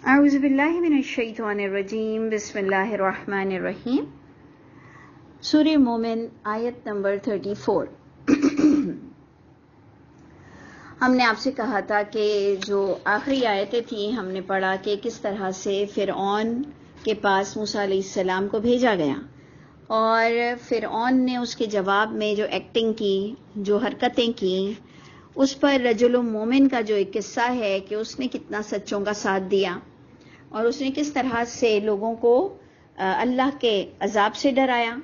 اعوذ باللہ من الشیطان الرجیم، بسم اللہ الرحمن الرحیم۔ سورہ مومن آیت نمبر 34۔ ہم نے آپ سے کہا تھا کہ جو آخری آیتیں تھیں ہم نے پڑھا کہ کس طرح سے فرعون کے پاس موسیٰ علیہ السلام کو بھیجا گیا، اور فرعون نے اس کے جواب میں جو ایکٹنگ کی، جو حرکتیں کی، اس پر رجل مومن کا جو ایک قصہ ہے کہ اس نے کتنا سچوں کا ساتھ دیا اور اس نے کس طرح سے لوگوں کو اللہ کے عذاب سے ڈرایا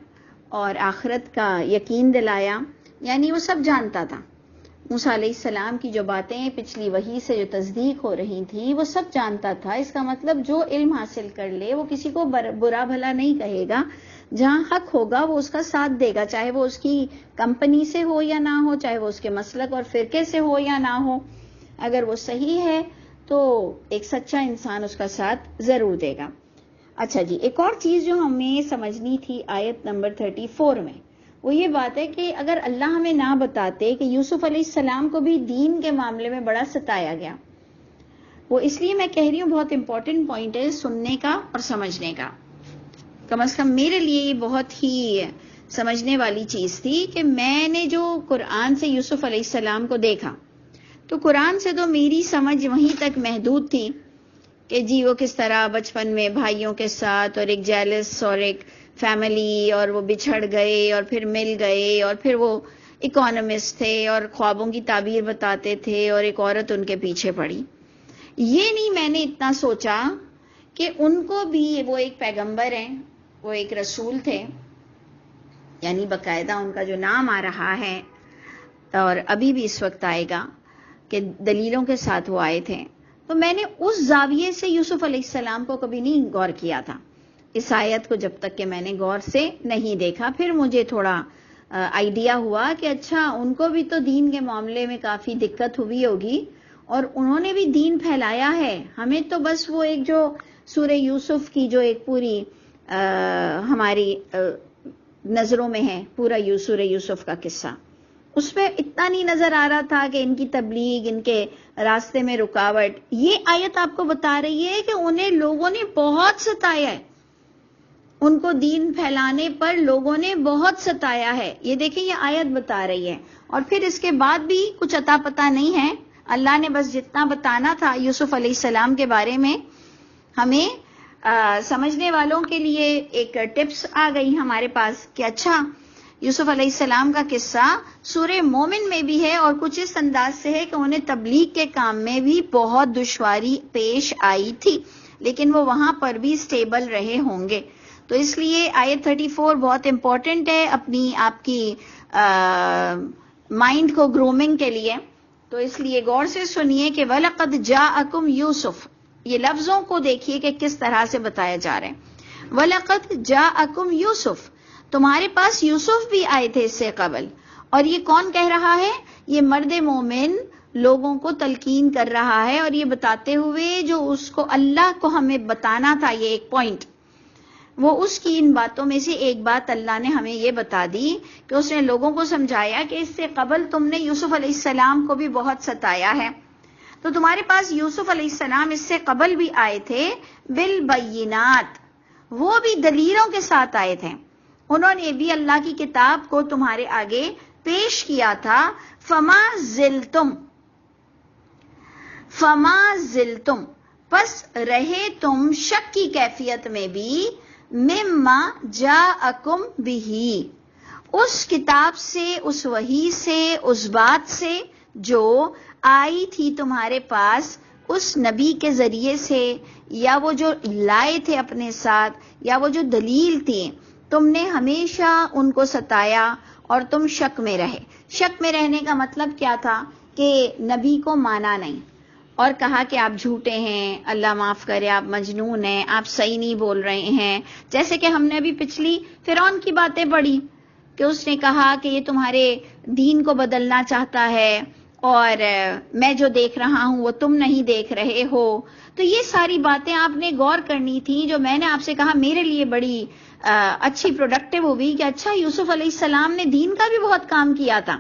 اور آخرت کا یقین دلایا۔ یعنی وہ سب جانتا تھا، موسیٰ علیہ السلام کی جو باتیں پچھلی وحی سے جو تصدیق ہو رہی تھیں وہ سب جانتا تھا۔ اس کا مطلب جو علم حاصل کر لے وہ کسی کو برا بھلا نہیں کہے گا، جہاں حق ہوگا وہ اس کا ساتھ دے گا، چاہے وہ اس کی کمپنی سے ہو یا نہ ہو، چاہے وہ اس کے مسلک اور فرقے سے ہو یا نہ ہو۔ اگر وہ صحیح ہے تو ایک سچا انسان اس کا ساتھ ضرور دے گا۔ اچھا جی، ایک اور چیز جو ہمیں سمجھنی تھی آیت نمبر 34 میں، وہ یہ بات ہے کہ اگر اللہ ہمیں نہ بتاتے کہ یوسف علیہ السلام کو بھی دین کے معاملے میں بڑا ستایا گیا، وہ اس لیے میں کہہ رہی ہوں بہت امپورٹنٹ پوائنٹ ہے سننے کا اور سمجھنے کا۔ کم از کم میرے لیے یہ بہت ہی سمجھنے والی چیز تھی کہ میں نے جو قرآن سے یوسف علیہ السلام کو دیکھا، تو قرآن سے تو میری سمجھ وہیں تک محدود تھی کہ جی وہ کس طرح بچپن میں بھائیوں کے ساتھ اور ایک جیلس اور ایک فیملی، اور وہ بچھڑ گئے اور پھر مل گئے، اور پھر وہ اکانومسٹ تھے اور خوابوں کی تعبیر بتاتے تھے اور ایک عورت ان کے پیچھے پڑی۔ یہ نہیں میں نے اتنا سوچا کہ ان کو بھی وہ ایک پیغمبر ہیں، وہ ایک رسول تھے، یعنی باقاعدہ ان کا جو نام آ رہا ہے اور ابھی بھی اس وقت آئے گا کہ دلیلوں کے ساتھ وہ آئے تھے، تو میں نے اس زاویے سے یوسف علیہ السلام کو کبھی نہیں غور کیا تھا، اس آیت کو جب تک کہ میں نے غور سے نہیں دیکھا۔ پھر مجھے تھوڑا آئیڈیا ہوا کہ اچھا ان کو بھی تو دین کے معاملے میں کافی دقت ہوئی ہوگی اور انہوں نے بھی دین پھیلایا ہے، ہمیں تو بس وہ ایک جو سورہ یوسف کی جو ایک پوری ہماری نظروں میں ہے، پورا سورہ یوسف کا قصہ، اس پہ اتنا نہیں نظر آ رہا تھا کہ ان کی تبلیغ، ان کے راستے میں رکاوٹ۔ یہ آیت آپ کو بتا رہی ہے کہ انہیں لوگوں نے بہت ستایا ہے، ان کو دین پھیلانے پر لوگوں نے بہت ستایا ہے۔ یہ دیکھیں یہ آیت بتا رہی ہے، اور پھر اس کے بعد بھی کچھ عطا پتہ نہیں ہے۔ اللہ نے بس جتنا بتانا تھا یوسف علیہ السلام کے بارے میں، ہمیں سمجھنے والوں کے لیے ایک ٹپس آ گئی ہمارے پاس کہ اچھا یوسف علیہ السلام کا قصہ سورہ مومن میں بھی ہے، اور کچھ اس انداز سے ہے کہ انہیں تبلیغ کے کام میں بھی بہت دشواری پیش آئی تھی، لیکن وہ وہاں پر بھی سٹیبل رہے ہوں گے۔ تو اس لیے آیت 34 بہت امپورٹنٹ ہے اپنی آپ کی مائنڈ کو گرومنگ کے لیے۔ تو اس لیے غور سے سنیے کہ وَلَقَدْ جَاءَكُمْ يُوسُف، یہ لفظوں کو دیکھیے کہ کس طرح سے بتایا جا رہا ہے۔ وَلَقَدْ جَاءَكُمْ يُوسُف، تمہارے پاس یوسف بھی آئے تھے اس سے قبل۔ اور یہ کون کہہ رہا ہے؟ یہ مرد مومن لوگوں کو تلقین کر رہا ہے، اور یہ بتاتے ہوئے جو اس کو اللہ کو ہمیں بتانا تھا، یہ ایک پوائنٹ، وہ اس کی ان باتوں میں سے ایک بات اللہ نے ہمیں یہ بتا دی کہ اس نے لوگوں کو سمجھایا کہ اس سے قبل تم نے یوسف علیہ السلام کو بھی بہت ستایا ہے، تو تمہارے پاس یوسف علیہ السلام اس سے قبل بھی آئے تھے بالبینات، وہ بھی دلیلوں کے ساتھ آئے تھے، انہوں نے بھی اللہ کی کتاب کو تمہارے آگے پیش کیا تھا۔ فما زلتم، پس رہے تم شک کی کیفیت میں بھی، مما جاءکم بہی، اس کتاب سے، اس وحی سے، اس بات سے جو آئی تھی تمہارے پاس اس نبی کے ذریعے سے، یا وہ جو لائے تھے اپنے ساتھ، یا وہ جو دلیل تھی، تم نے ہمیشہ ان کو ستایا اور تم شک میں رہے۔ شک میں رہنے کا مطلب کیا تھا کہ نبی کو مانا نہیں اور کہا کہ آپ جھوٹے ہیں، اللہ معاف کرے، آپ مجنون ہیں، آپ صحیح نہیں بول رہے ہیں۔ جیسے کہ ہم نے ابھی پچھلی فرعون کی باتیں پڑھی کہ اس نے کہا کہ یہ تمہارے دین کو بدلنا چاہتا ہے، اور میں جو دیکھ رہا ہوں وہ تم نہیں دیکھ رہے ہو۔ تو یہ ساری باتیں آپ نے غور کرنی تھی، جو میں نے آپ سے کہا میرے لیے بڑی اچھی پروڈکٹیو ہوگی کہ اچھا یوسف علیہ السلام نے دین کا بھی بہت کام کیا تھا،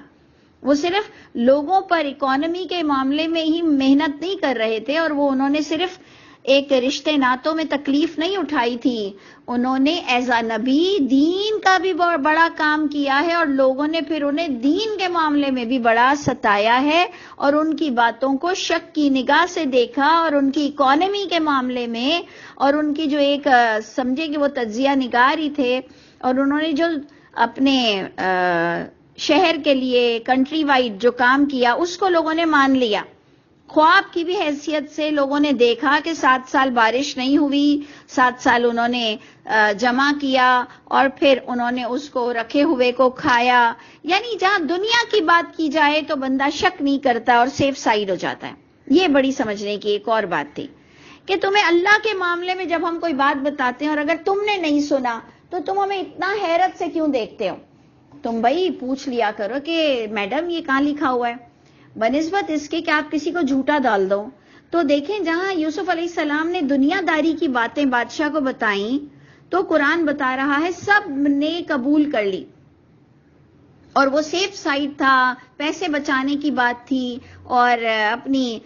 وہ صرف لوگوں پر اکانومی کے معاملے میں ہی محنت نہیں کر رہے تھے، اور وہ انہوں نے صرف ایک رشتے ناتوں میں تکلیف نہیں اٹھائی تھی، انہوں نے ایز اے نبی دین کا بھی بڑا کام کیا ہے، اور لوگوں نے پھر انہیں دین کے معاملے میں بھی بڑا ستایا ہے، اور ان کی باتوں کو شک کی نگاہ سے دیکھا، اور ان کی اکانومی کے معاملے میں، اور ان کی جو ایک سمجھے کہ وہ تجزیہ نگار ہی تھے، اور انہوں نے جو اپنے شہر کے لیے کنٹری وائڈ جو کام کیا اس کو لوگوں نے مان لیا۔ خواب کی بھی حیثیت سے لوگوں نے دیکھا کہ 7 سال بارش نہیں ہوئی، 7 سال انہوں نے جمع کیا، اور پھر انہوں نے اس کو رکھے ہوئے کو کھایا۔ یعنی جہاں دنیا کی بات کی جائے تو بندہ شک نہیں کرتا اور سیف سائڈ ہو جاتا ہے۔ یہ بڑی سمجھنے کی ایک اور بات تھی کہ تمہیں اللہ کے معاملے میں جب ہم کوئی بات بتاتے ہیں اور اگر تم نے نہیں سنا تو تم ہمیں اتنا حیرت سے کیوں دیکھتے ہو؟ تم بھائی پوچھ لیا کرو کہ میڈم یہ کہاں لکھا ہوا ہے، بنسبت اس کے کہ آپ کسی کو جھوٹا ڈال دو۔ تو دیکھیں جہاں یوسف علیہ السلام نے دنیا داری کی باتیں بادشاہ کو بتائیں تو قرآن بتا رہا ہے سب نے قبول کر لی، اور وہ سیف سائڈ تھا، پیسے بچانے کی بات تھی، اور اپنی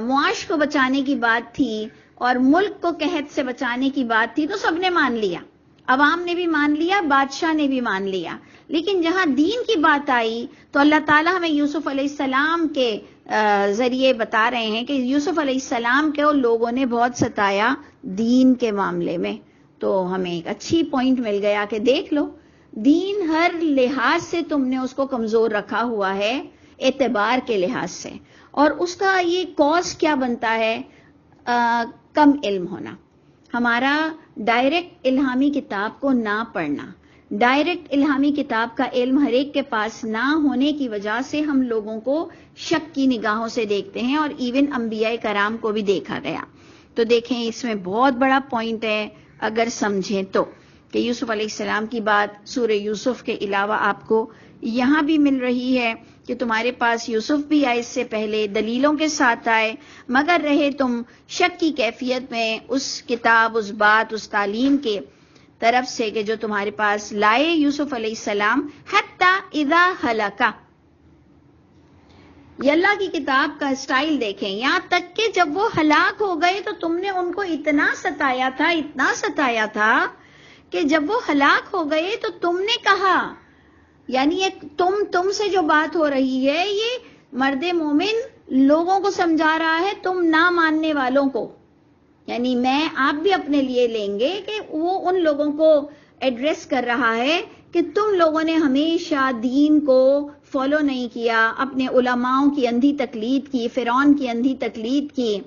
معاش کو بچانے کی بات تھی، اور ملک کو قحط سے بچانے کی بات تھی، تو سب نے مان لیا، عوام نے بھی مان لیا، بادشاہ نے بھی مان لیا۔ لیکن جہاں دین کی بات آئی تو اللہ تعالیٰ ہمیں یوسف علیہ السلام کے ذریعے بتا رہے ہیں کہ یوسف علیہ السلام کو لوگوں نے بہت ستایا دین کے معاملے میں۔ تو ہمیں ایک اچھی پوائنٹ مل گیا کہ دیکھ لو دین ہر لحاظ سے تم نے اس کو کمزور رکھا ہوا ہے، اعتبار کے لحاظ سے، اور اس کا یہ کاز کیا بنتا ہے؟ کم علم ہونا، ہمارا ڈائریکٹ الہامی کتاب کو نہ پڑھنا، ڈائریکٹ الہامی کتاب کا علم ہر ایک کے پاس نہ ہونے کی وجہ سے ہم لوگوں کو شک کی نگاہوں سے دیکھتے ہیں، اور ایون انبیاء کرام کو بھی دیکھا گیا۔ تو دیکھیں اس میں بہت بڑا پوائنٹ ہے اگر سمجھیں تو، کہ یوسف علیہ السلام کی بات سورہ یوسف کے علاوہ آپ کو یہاں بھی مل رہی ہے کہ تمہارے پاس یوسف بھی آئے، اس سے پہلے دلیلوں کے ساتھ آئے، مگر رہے تم شک کی کیفیت میں اس کتاب، اس بات، اس تعلیم کے طرف سے کہ جو تمہارے پاس لائے یوسف علیہ السلام، حتی اذا ہلکا۔ یہ اللہ کی کتاب کا اسٹائل دیکھیں، یہاں تک کہ جب وہ ہلاک ہو گئے تو تم نے ان کو اتنا ستایا تھا، اتنا ستایا تھا کہ جب وہ ہلاک ہو گئے تو تم نے کہا، یعنی ایک تم سے جو بات ہو رہی ہے یہ مرد مومن لوگوں کو سمجھا رہا ہے، تم نہ ماننے والوں کو، یعنی میں آپ بھی اپنے لیے لیں گے کہ وہ ان لوگوں کو ایڈریس کر رہا ہے کہ تم لوگوں نے ہمیشہ دین کو فالو نہیں کیا، اپنے علماؤں کی اندھی تقلید کی، فرعون کی اندھی تقلید کی،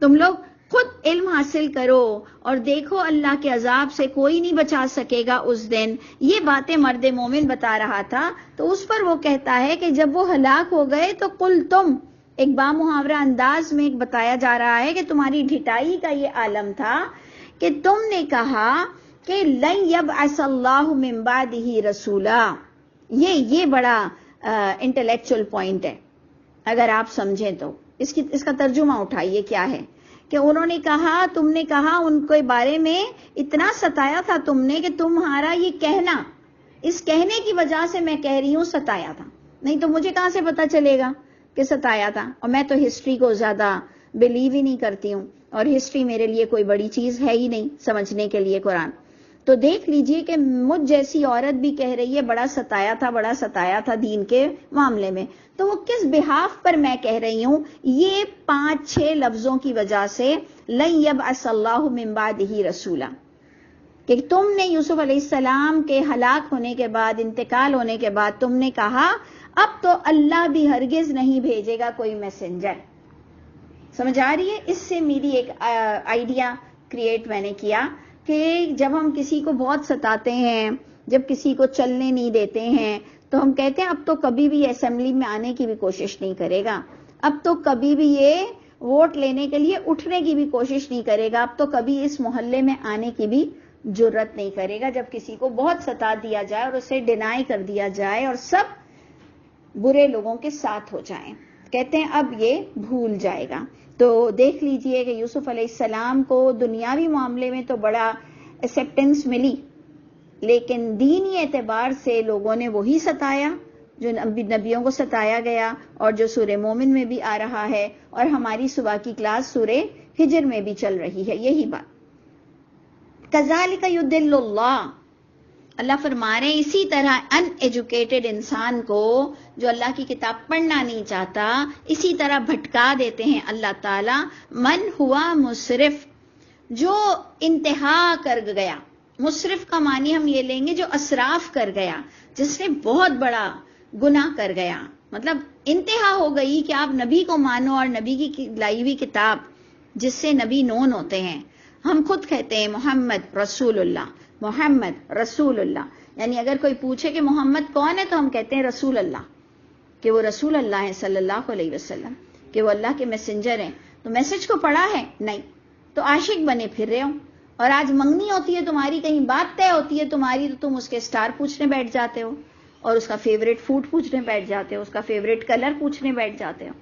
تم لوگ خود علم حاصل کرو اور دیکھو اللہ کے عذاب سے کوئی نہیں بچا سکے گا اس دن۔ یہ باتیں مرد مومن بتا رہا تھا، تو اس پر وہ کہتا ہے کہ جب وہ ہلاک ہو گئے تو قل تم، ایک بامحاورہ انداز میں ایک بتایا جا رہا ہے کہ تمہاری ڈھٹائی کا یہ عالم تھا کہ تم نے کہا کہ لن یبعث اللہ من بعدہ رسولا۔ یہ بڑا انٹلیکچوئل پوائنٹ ہے اگر آپ سمجھیں تو، اس کا ترجمہ اٹھائیے کیا ہے کہ انہوں نے کہا، تم نے کہا ان کے بارے میں، اتنا ستایا تھا تم نے کہ تمہارا یہ کہنا، اس کہنے کی وجہ سے میں کہہ رہی ہوں ستایا تھا، نہیں تو مجھے کہاں سے پتا چلے گا کہ ستایا تھا؟ اور میں تو ہسٹری کو زیادہ بلیو ہی نہیں کرتی ہوں، اور ہسٹری میرے لیے کوئی بڑی چیز ہے ہی نہیں سمجھنے کے لیے قرآن۔ تو دیکھ لیجئے کہ مجھ جیسی عورت بھی کہہ رہی ہے بڑا ستایا تھا، بڑا ستایا تھا دین کے معاملے میں، تو وہ کس بحاف پر میں کہہ رہی ہوں؟ یہ 5-6 لفظوں کی وجہ سے لن یبعث اللہ من بعدہ رسولا، کہ تم نے یوسف علیہ السلام کے ہلاک ہونے کے بعد، انتقال ہونے کے بعد تم نے کہا اب تو اللہ بھی ہرگز نہیں بھیجے گا کوئی میسنجر۔ سمجھ آ رہی ہے؟ اس سے میری ایک آئیڈیا کریٹ میں نے کیا کہ جب ہم کسی کو بہت ستاتے ہیں، جب کسی کو چلنے نہیں دیتے ہیں، تو ہم کہتے ہیں اب تو کبھی بھی اسمبلی میں آنے کی بھی کوشش نہیں کرے گا، اب تو کبھی بھی یہ ووٹ لینے کے لیے اٹھنے کی بھی کوشش نہیں کرے گا، اب تو کبھی اس محلے میں آنے کی بھی جرت نہیں کرے گا۔ جب کسی کو بہت ستا دیا جائے اور اسے ڈینائی کر دیا جائے اور سب برے لوگوں کے ساتھ ہو جائیں، کہتے ہیں اب یہ بھول جائے گا۔ تو دیکھ لیجئے کہ یوسف علیہ السلام کو دنیاوی معاملے میں تو بڑا ایکسیپٹنس ملی، لیکن دینی اعتبار سے لوگوں نے وہی ستایا جو نبیوں کو ستایا گیا اور جو سورہ مومن میں بھی آ رہا ہے اور ہماری صبح کی کلاس سورہ ہجر میں بھی چل رہی ہے یہی بات. کذالک یضل اللہ، اللہ فرما رہے ہیں اسی طرح ان ایجوکیٹڈ انسان کو جو اللہ کی کتاب پڑھنا نہیں چاہتا اسی طرح بھٹکا دیتے ہیں اللہ تعالی. من ہوا مسرف، جو انتہا کر گیا. مسرف کا معنی ہم یہ لیں گے جو اسراف کر گیا، جس نے بہت بڑا گناہ کر گیا. مطلب انتہا ہو گئی کہ آپ نبی کو مانو اور نبی کی لائی ہوئی کتاب جس سے نبی نون ہوتے ہیں. ہم خود کہتے ہیں محمد رسول اللہ، محمد رسول اللہ. یعنی اگر کوئی پوچھے کہ محمد کون ہے تو ہم کہتے ہیں رسول اللہ، کہ وہ رسول اللہ ہے صلی اللہ علیہ وسلم، کہ وہ اللہ کے میسنجر ہیں. تو میسج کو پڑھا ہے؟ نہیں. تو عاشق بنے پھر رہے ہو، اور آج منگنی ہوتی ہے تمہاری، کہیں بات طے ہوتی ہے تمہاری، تو تم اس کے سٹار پوچھنے بیٹھ جاتے ہو اور اس کا فیوریٹ فوڈ پوچھنے بیٹھ جاتے ہو، اس کا فیوریٹ کلر پوچھنے بیٹھ جاتے ہو.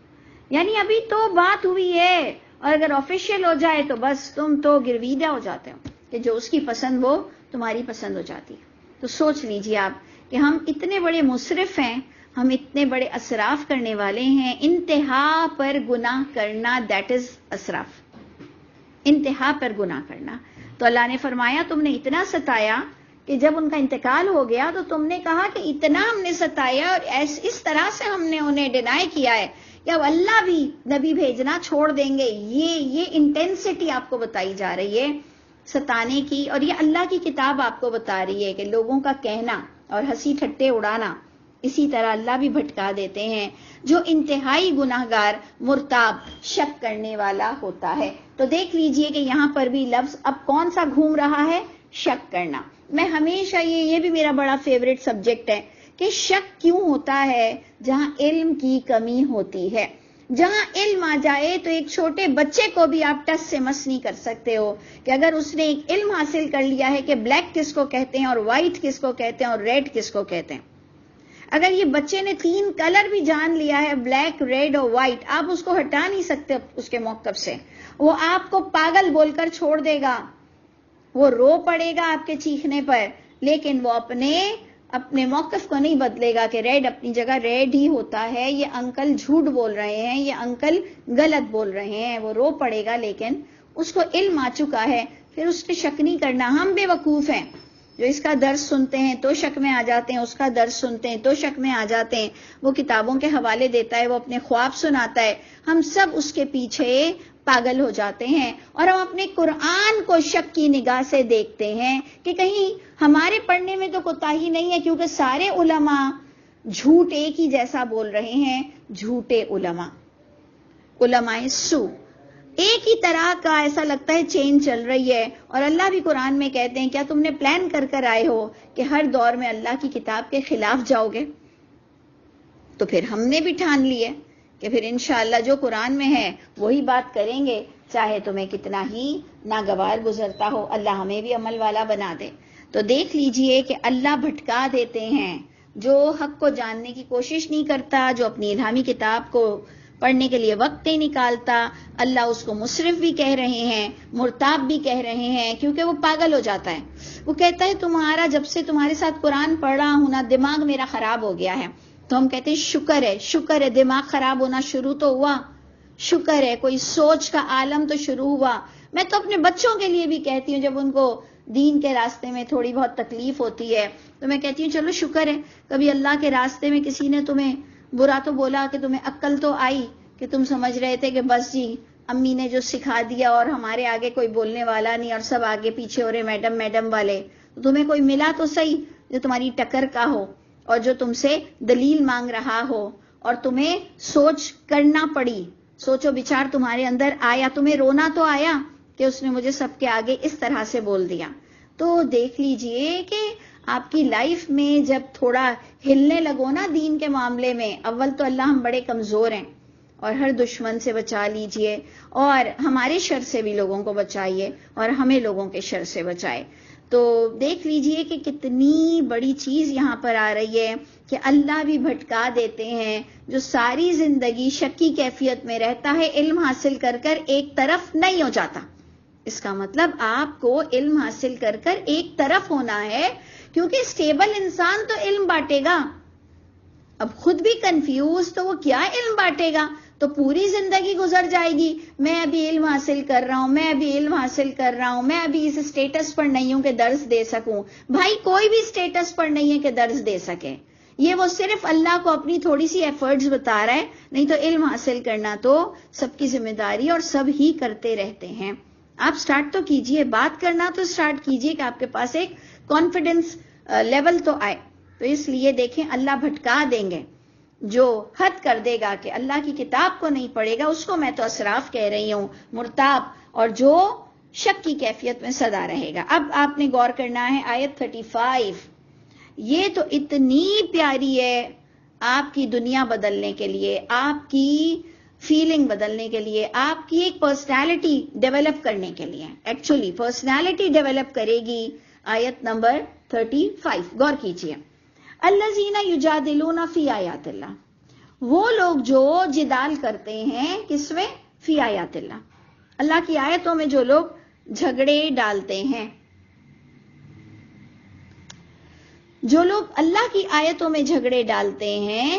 یعنی ابھی تو بات ہوئی ہے اور اگر آفیشیل ہو جائے تو بس تم تو گرویدہ ہو جاتے ہو کہ جو اس کی پسند وہ تمہاری پسند ہو جاتی ہے. تو سوچ لیجئے آپ کہ ہم اتنے بڑے مسرف ہیں، ہم اتنے بڑے اسراف کرنے والے ہیں. انتہا پر گناہ کرنا، دیٹ از اسراف، انتہا پر گناہ کرنا. تو اللہ نے فرمایا تم نے اتنا ستایا کہ جب ان کا انتقال ہو گیا تو تم نے کہا کہ اتنا ہم نے ستایا اور اس طرح سے ہم نے انہیں ڈینائی کیا ہے کہ اب اللہ بھی نبی بھیجنا چھوڑ دیں گے. یہ انٹینسٹی آپ کو بتائی جا رہی ہے ستانے کی، اور یہ اللہ کی کتاب آپ کو بتا رہی ہے کہ لوگوں کا کہنا اور ہنسی ٹھٹے اڑانا اسی طرح اللہ بھی بھٹکا دیتے ہیں جو انتہائی گناہگار مرتاب شک کرنے والا ہوتا ہے. تو دیکھ لیجئے کہ یہاں پر بھی لفظ اب کون سا گھوم رہا ہے؟ شک کرنا. میں ہمیشہ یہ بھی میرا بڑا فیوریٹ سبجیکٹ ہے کہ شک کیوں ہوتا ہے جہاں علم کی کمی ہوتی ہے. جہاں علم آ جائے تو ایک چھوٹے بچے کو بھی آپ ٹس سے مس نہیں کر سکتے ہو کہ اگر اس نے ایک علم حاصل کر لیا ہے کہ بلیک کس کو کہتے ہیں اور وائٹ کس کو کہتے ہیں اور ریڈ کس کو کہتے ہیں. اگر یہ بچے نے 3 کلر بھی جان لیا ہے، بلیک، ریڈ اور وائٹ، آپ اس کو ہٹا نہیں سکتے اس کے موقف سے. وہ آپ کو پاگل بول کر چھوڑ دے گا، وہ رو پڑے گا آپ کے چیخنے پر، لیکن وہ اپنے موقف کو نہیں بدلے گا کہ ریڈ اپنی جگہ ریڈ ہی ہوتا ہے، یہ انکل جھوٹ بول رہے ہیں، یہ انکل غلط بول رہے ہیں. وہ رو پڑے گا لیکن اس کو علم آ چکا ہے، پھر اس پہ شک نہیں کرنا. ہم بے وقوف ہیں جو اس کا درس سنتے ہیں تو شک میں آ جاتے ہیں، اس کا درس سنتے ہیں تو شک میں آ جاتے ہیں. وہ کتابوں کے حوالے دیتا ہے، وہ اپنے خواب سناتا ہے، ہم سب اس کے پیچھے پاگل ہو جاتے ہیں اور ہم اپنے قرآن کو شک کی نگاہ سے دیکھتے ہیں کہ کہیں ہمارے پڑھنے میں تو کوتاہی نہیں ہے، کیونکہ سارے علماء جھوٹ ایک ہی جیسا بول رہے ہیں. جھوٹے علماء سو ایک ہی طرح کا ایسا لگتا ہے چین چل رہی ہے. اور اللہ بھی قرآن میں کہتے ہیں کیا تم نے پلان کر آئے ہو کہ ہر دور میں اللہ کی کتاب کے خلاف جاؤ گے؟ تو پھر ہم نے بھی ٹھان لیے کہ پھر انشاءاللہ جو قرآن میں ہے وہی بات کریں گے، چاہے تمہیں کتنا ہی ناگوار گزرتا ہو. اللہ ہمیں بھی عمل والا بنا دے. تو دیکھ لیجئے کہ اللہ بھٹکا دیتے ہیں جو حق کو جاننے کی کوشش نہیں کرتا، جو اپنی الہامی کتاب کو پڑھنے کے لیے وقت نہیں نکالتا. اللہ اس کو مسرف بھی کہہ رہے ہیں، مرتاب بھی کہہ رہے ہیں، کیونکہ وہ پاگل ہو جاتا ہے. وہ کہتا ہے تمہارا جب سے تمہارے ساتھ قرآن پڑھ رہا ہوں نا دماغ میرا خراب ہو گیا ہے. تو ہم کہتے ہیں شکر ہے دماغ خراب ہونا شروع تو ہوا، شکر ہے کوئی سوچ کا عالم تو شروع ہوا. میں تو اپنے بچوں کے لیے بھی کہتی ہوں جب ان کو دین کے راستے میں تھوڑی بہت تکلیف ہوتی ہے تو میں کہتی ہوں چلو شکر ہے کبھی اللہ کے راستے میں کسی نے تمہیں برا تو بولا کہ تمہیں عقل تو آئی کہ تم سمجھ رہے تھے کہ بس جی امی نے جو سکھا دیا اور ہمارے آگے کوئی بولنے والا نہیں اور سب آگے پیچھے ہو رہے میڈم والے. تو تمہیں کوئی ملا تو صحیح جو تمہاری ٹکر کا ہو اور جو تم سے دلیل مانگ رہا ہو اور تمہیں سوچ کرنا پڑی، سوچ و بچار تمہارے اندر آیا، تمہیں رونا تو آیا کہ اس نے مجھے سب کے آگے اس طرح سے بول دیا. تو دیکھ لیجئے کہ آپ کی لائف میں جب تھوڑا ہلنے لگو نا دین کے معاملے میں، اول تو اللہ ہم بڑے کمزور ہیں اور ہر دشمن سے بچا لیجئے اور ہمارے شر سے بھی لوگوں کو بچائیے اور ہمیں لوگوں کے شر سے بچائے. تو دیکھ لیجئے کہ کتنی بڑی چیز یہاں پر آ رہی ہے کہ اللہ بھی بھٹکا دیتے ہیں جو ساری زندگی شک کی کیفیت میں رہتا ہے، علم حاصل کر ایک طرف نہیں ہو جاتا. اس کا مطلب آپ کو علم حاصل کر ایک طرف ہونا ہے، کیونکہ اسٹیبل انسان تو علم بانٹے گا. اب خود بھی کنفیوز تو وہ کیا علم بانٹے گا؟ تو پوری زندگی گزر جائے گی، میں ابھی علم حاصل کر رہا ہوں، میں ابھی علم حاصل کر رہا ہوں، میں ابھی اس اسٹیٹس پر نہیں ہوں کہ درس دے سکوں. بھائی کوئی بھی اسٹیٹس پر نہیں ہے کہ درس دے سکے، یہ وہ صرف اللہ کو اپنی تھوڑی سی ایفرٹس بتا رہا ہے. نہیں تو علم حاصل کرنا تو سب کی ذمہ داری اور سب ہی کرتے رہتے ہیں. آپ سٹارٹ تو کیجئے، بات کرنا تو سٹارٹ کیجئے کہ آپ کے پاس ایک کانفیڈنس لیول تو آئے. تو اس لیے دیکھیں اللہ بھٹکا دیں گے، جو حد کر دے گا کہ اللہ کی کتاب کو نہیں پڑھے گا اس کو میں تو اسراف کہہ رہی ہوں، مرتاب، اور جو شک کی کیفیت میں سدا رہے گا. اب آپ نے غور کرنا ہے آیت 35. یہ تو اتنی پیاری ہے آپ کی دنیا بدلنے کے لیے، آپ کی فیلنگ بدلنے کے لیے، آپ کی ایک پرسنالٹی ڈیولپ کرنے کے لیے. ایکچولی پرسنالٹی ڈیولپ کرے گی. آیت نمبر 35 غور کیجئے. الذین یجادلون فی آیات اللہ، وہ لوگ جو جدال کرتے ہیں کس میں؟ فی آیات اللہ، اللہ کی آیتوں میں جو لوگ جھگڑے ڈالتے ہیں. جو لوگ اللہ کی آیتوں میں جھگڑے ڈالتے ہیں،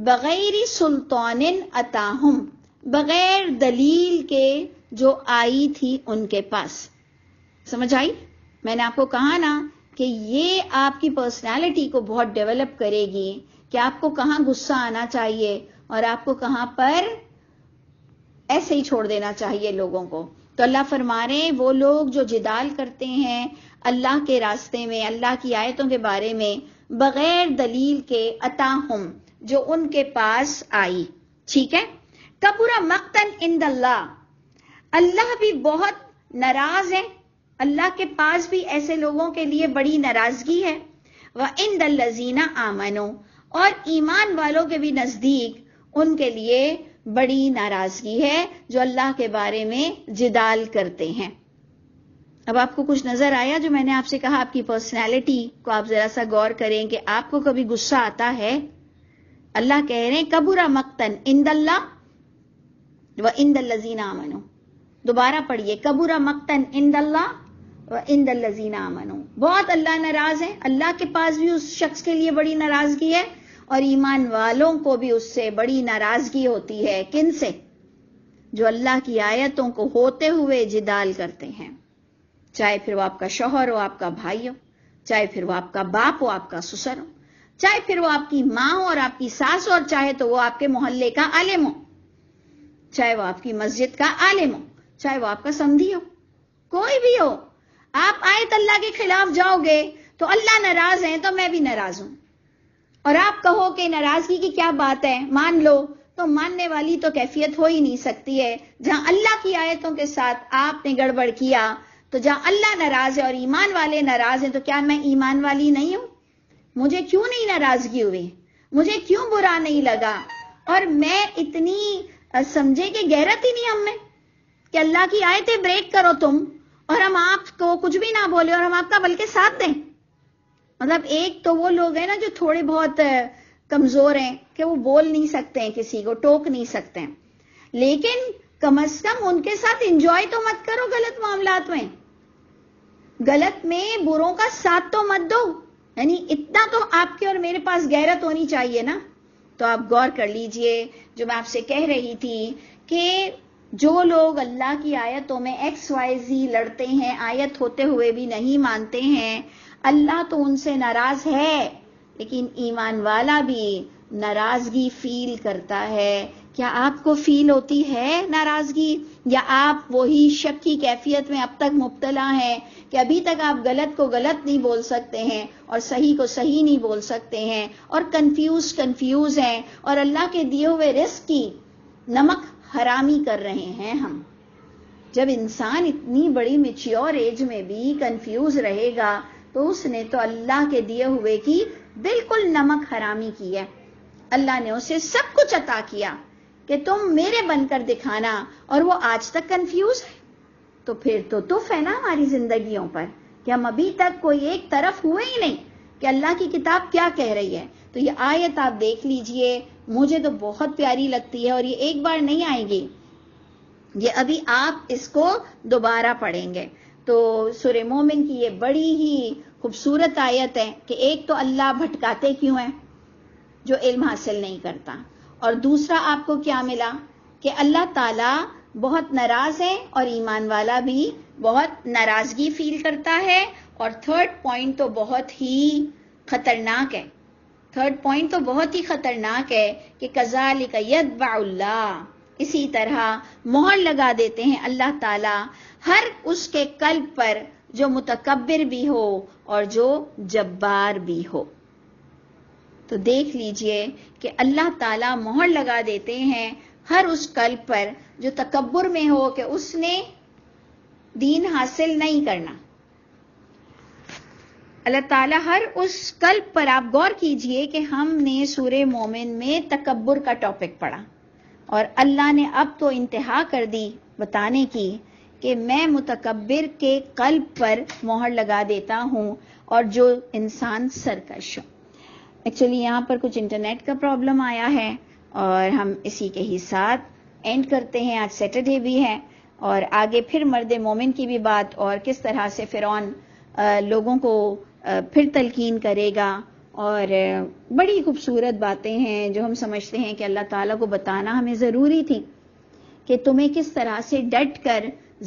بغیر سلطان اتاہم، بغیر دلیل کے جو آئی تھی ان کے پاس. سمجھ آئی؟ میں نے آپ کو کہا نا کہ یہ آپ کی پرسنالٹی کو بہت ڈیولپ کرے گی کہ آپ کو کہاں غصہ آنا چاہیے اور آپ کو کہاں پر ایسے ہی چھوڑ دینا چاہیے لوگوں کو. تو اللہ فرما رہے ہیں وہ لوگ جو جدال کرتے ہیں اللہ کے راستے میں، اللہ کی آیتوں کے بارے میں، بغیر دلیل کے، اتاہم، جو ان کے پاس آئی. ٹھیک ہے. کبر مقتن عند اللہ، اللہ بھی بہت ناراض ہے، اللہ کے پاس بھی ایسے لوگوں کے لیے بڑی ناراضگی ہے. وعند الذین آمنوا، اور ایمان والوں کے بھی نزدیک ان کے لیے بڑی ناراضگی ہے جو اللہ کے بارے میں جدال کرتے ہیں. اب آپ کو کچھ نظر آیا جو میں نے آپ سے کہا؟ آپ کی پرسنالٹی کو آپ ذرا سا غور کریں کہ آپ کو کبھی غصہ آتا ہے؟ اللہ کہہ رہے ہیں کبر مقتن عند اللہ وعند الذین آمنوا. دوبارہ پڑھیے، کبر مقتن عند اللہ وعند الذین آمنوا. بہت اللہ ناراض ہے، اللہ کے پاس بھی اس شخص کے لیے بڑی ناراضگی ہے اور ایمان والوں کو بھی اس سے بڑی ناراضگی ہوتی ہے. کن سے؟ جو اللہ کی آیتوں کو ہوتے ہوئے جدال کرتے ہیں، چاہے پھر وہ آپ کا شوہر ہو، آپ کا بھائی ہو، چاہے پھر وہ آپ کا باپ ہو، آپ کا سسر ہو، چاہے پھر وہ آپ کی ماں ہو اور آپ کی ساس ہو، اور چاہے تو وہ آپ کے محلے کا عالم ہو، چاہے وہ آپ کی مسجد کا عالم ہو، چاہے وہ آپ کا سمدھی ہو، کوئی بھی ہو. آپ آیت اللہ کے خلاف جاؤ گے تو اللہ ناراض ہیں تو میں بھی ناراض ہوں. اور آپ کہو کہ ناراضگی کی کیا بات ہے، مان لو، تو ماننے والی تو کیفیت ہو ہی نہیں سکتی ہے. جہاں اللہ کی آیتوں کے ساتھ آپ نے گڑبڑ کیا، تو جہاں اللہ ناراض ہے اور ایمان والے ناراض ہیں، تو کیا میں ایمان والی نہیں ہوں؟ مجھے کیوں نہیں ناراضگی ہوئی؟ مجھے کیوں برا نہیں لگا؟ اور میں اتنی سمجھے کہ غیرت ہی نہیں ہم میں کہ اللہ کی آیتیں بریک کرو تم، اور ہم آپ کو کچھ بھی نہ بولے اور ہم آپ کا بلکہ ساتھ دیں. مطلب ایک تو وہ لوگ ہیں نا جو تھوڑے بہت کمزور ہیں کہ وہ بول نہیں سکتے ہیں، کسی کو ٹوک نہیں سکتے ہیں، لیکن کم از کم ان کے ساتھ انجوائے تو مت کرو غلط معاملات میں، غلط میں بروں کا ساتھ تو مت دو. یعنی اتنا تو آپ کے اور میرے پاس غیرت ہونی چاہیے نا. تو آپ غور کر لیجئے جو میں آپ سے کہہ رہی تھی کہ جو لوگ اللہ کی آیتوں میں ایکس وائی زی لڑتے ہیں، آیت ہوتے ہوئے بھی نہیں مانتے ہیں، اللہ تو ان سے ناراض ہے، لیکن ایمان والا بھی ناراضگی فیل کرتا ہے. کیا آپ کو فیل ہوتی ہے ناراضگی، یا آپ وہی شک کی کیفیت میں اب تک مبتلا ہیں کہ ابھی تک آپ غلط کو غلط نہیں بول سکتے ہیں اور صحیح کو صحیح نہیں بول سکتے ہیں، اور کنفیوز ہیں، اور اللہ کے دیے ہوئے رزق کی نمک حرامی کر رہے ہیں ہم؟ جب انسان اتنی بڑی میچیور ایج میں بھی کنفیوز رہے گا تو اس نے تو اللہ کے دیے ہوئے کی بالکل نمک حرامی کی ہے. اللہ نے اسے سب کچھ عطا کیا کہ تم میرے بن کر دکھانا، اور وہ آج تک کنفیوز ہے. تو پھر تو تف ہے نا ہماری زندگیوں پر کہ ہم ابھی تک کوئی ایک طرف ہوئے ہی نہیں کہ اللہ کی کتاب کیا کہہ رہی ہے. تو یہ آیت آپ دیکھ لیجئے، مجھے تو بہت پیاری لگتی ہے، اور یہ ایک بار نہیں آئے گی، یہ ابھی آپ اس کو دوبارہ پڑھیں گے. تو سورہ مومن کی یہ بڑی ہی خوبصورت آیت ہے کہ ایک تو اللہ بھٹکاتے کیوں ہیں، جو علم حاصل نہیں کرتا. اور دوسرا آپ کو کیا ملا کہ اللہ تعالیٰ بہت ناراض ہے اور ایمان والا بھی بہت ناراضگی فیل کرتا ہے. اور تھرڈ پوائنٹ تو بہت ہی خطرناک ہے. تھرڈ پوائنٹ تو بہت ہی خطرناک ہے کہ کذالک یطبع اللہ، اسی طرح مہر لگا دیتے ہیں اللہ تعالیٰ ہر اس کے قلب پر جو متکبر بھی ہو اور جو جبار بھی ہو. تو دیکھ لیجئے کہ اللہ تعالیٰ مہر لگا دیتے ہیں ہر اس قلب پر جو تکبر میں ہو کہ اس نے دین حاصل نہیں کرنا. اللہ تعالیٰ ہر اس قلب پر، آپ غور کیجئے کہ ہم نے سورہ مومن میں تکبر کا ٹاپک پڑھا اور اللہ نے اب تو انتہا کر دی بتانے کی کہ میں متکبر کے قلب پر مہر لگا دیتا ہوں اور جو انسان سرکش ہو. ایکچولی یہاں پر کچھ انٹرنیٹ کا پرابلم آیا ہے اور ہم اسی کے ہی ساتھ اینڈ کرتے ہیں. آج سیٹرڈے بھی ہے اور آگے پھر مرد مومن کی بھی بات اور کس طرح سے فرعون لوگوں کو پھر تلقین کرے گا، اور بڑی خوبصورت باتیں ہیں جو ہم سمجھتے ہیں کہ اللہ تعالیٰ کو بتانا ہمیں ضروری تھی کہ تمہیں کس طرح سے ڈٹ کر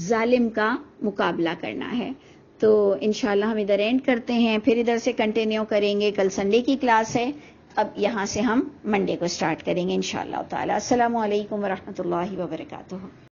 ظالم کا مقابلہ کرنا ہے. تو انشاءاللہ ہم ادھر اینڈ کرتے ہیں، پھر ادھر سے کنٹینیو کریں گے. کل سنڈے کی کلاس ہے، اب یہاں سے ہم منڈے کو سٹارٹ کریں گے انشاءاللہ تعالی. السلام علیکم ورحمۃ اللہ وبرکاتہ.